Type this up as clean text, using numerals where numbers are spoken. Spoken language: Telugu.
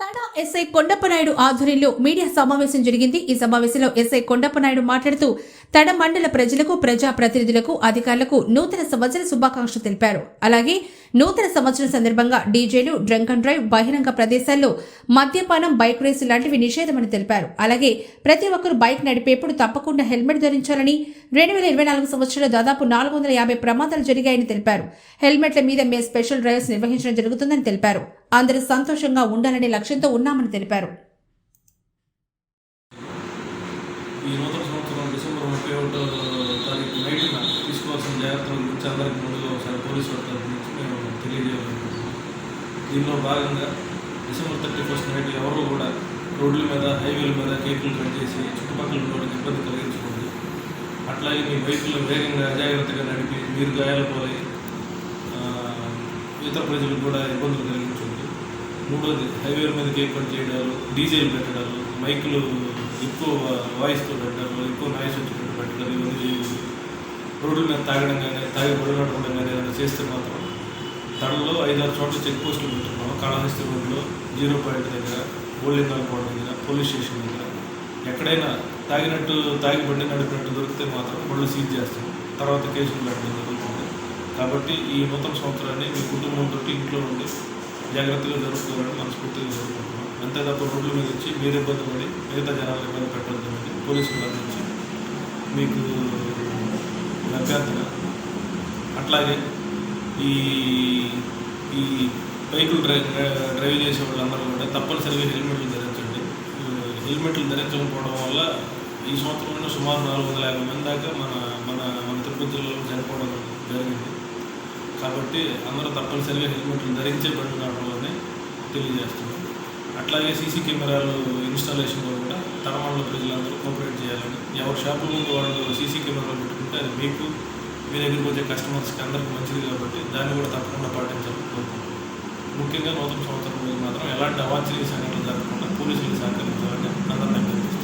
తడ ఎస్ఐ కొండప్పనాయుడు ఆధ్వర్యంలో మీడియా సమావేశం జరిగింది. ఈ సమావేశంలో ఎస్ఐ కొండప్పనాయుడు మాట్లాడుతూ తడ మండల ప్రజలకు, ప్రజా ప్రతినిధులకు, అధికారులకు నూతన సంవత్సర శుభాకాంక్షలు తెలిపారు. అలాగే నూతన సంవత్సరం సందర్భంగా డీజేలు, డ్రంక్ అండ్ డ్రైవ్, బహిరంగ ప్రదేశాల్లో మద్యపానం, బైక్ రేసు లాంటివి నిషేధమని తెలిపారు. అలాగే ప్రతి ఒక్కరూ బైక్ నడిపేప్పుడు తప్పకుండా హెల్మెట్ ధరించాలని 2024 సంవత్సరంలో దాదాపు 450 ప్రమాదాలు జరిగాయని తెలిపారు. హెల్మెట్ల మీద మే స్పెషల్ డ్రైవ్స్ నిర్వహించడం జరుగుతుందని తెలిపారు. అందరూ సంతోషంగా ఉండాలనే లక్ష్యంతో ఉన్నామని తెలిపారు. ఈ నూతన సంవత్సరం డిసెంబర్ 31వ తారీఖు నైట్న తీసుకోవాల్సిన జాగ్రత్తల గురించి అందరికీ ముందుగా ఒకసారి పోలీసు వారి తరఫు నుంచి మేము తెలియజేయాలనుకుంటున్నాం. దీనిలో భాగంగా డిసెంబర్ 31st నైట్ ఎవరు కూడా రోడ్ల మీద, హైవేల మీద కేకులు కట్ చేసి చుట్టుపక్కల రోడ్డుకి ఇబ్బంది కలిగించుకోండి. అట్లాగే మీ బైకులు వేగంగా అజాగ్రత్తగా నడిపి మీరు గాయాల పోయి ఇతర ప్రజలకు కూడా ఇబ్బందులు కలిగించండి. మూడోది, హైవేల మీద కేక్ కట్ చేయడాలు, డీజేలు పెట్టడాలు, మైకులు ఎక్కువ వాయిస్తో పెట్టడాలు, ఎక్కువ నాయిస్ వచ్చేటట్టు పెట్టడాలు, ఇవన్నీ చేయకూడదు. రోడ్ల మీద తాగడం కానీ, తాగి పడినడం కానీ ఏదైనా చేస్తే మాత్రం తడలో 5-6 చోట్ల చెక్ పోస్టులు పెట్టుకున్నాం. కాళహస్తి రోడ్లో, 0 పాయింట్ దగ్గర, ఓల్డింగ్ కోట దగ్గర, పోలీస్ స్టేషన్ దగ్గర ఎక్కడైనా తాగి బండి నడిపినట్టు దొరికితే మాత్రం వాళ్ళు సీజ్ చేస్తాం. తర్వాత కేసులు పెట్టడం జరుగుతుంది. కాబట్టి ఈ నూతన సంవత్సరాన్ని మీ కుటుంబంతో ఇంట్లో ఉండి జాగ్రత్తగా జరుపుకోవాలని మనస్ఫూర్తిగా జరుపుకుంటున్నాం. అంతే తప్ప రోడ్ల మీద వచ్చి మీరు ఇబ్బంది పడి మిగతా జనాలను ఇబ్బంది పెట్టవద్దని పోలీసుల నుంచి మీకు అభ్యర్థన. అట్లాగే ఈ ఈ బైకులు డ్రైవ్ చేసే వాళ్ళందరూ కూడా తప్పనిసరిగా హెల్మెట్లు ధరించండి. హెల్మెట్లు ధరించకపోవడం వల్ల ఈ సంవత్సరంలో సుమారు 450 మంది దాకా మన తిరుపతి జిల్లాలో చనిపోవడం జరిగింది. కాబట్టి అందరూ తప్పనిసరిగా హెల్మెట్లు ధరించే బండి నడపాలని తెలియజేస్తున్నాం. అట్లాగే సీసీ కెమెరాలు ఇన్స్టాలేషన్లో కూడా తడమండల ప్రజలందరూ కోఆపరేట్ చేయాలని, ఎవరి షాపుల ముందు వాళ్ళు సీసీ కెమెరాలు పెట్టుకుంటే అది మీకు, మీ దగ్గరికి వచ్చే కస్టమర్స్కి అందరికీ మంచిది. కాబట్టి దాన్ని కూడా తప్పకుండా పాటించాలని కోరుకుంటున్నాం. ముఖ్యంగా నూతన సంవత్సరం మాత్రం ఎలాంటి అవాంఛనీయ సంఘటనలు జరగకుండా పోలీసులు సహకరించాలని అందరినీ అభ్యర్థిస్తున్నాం.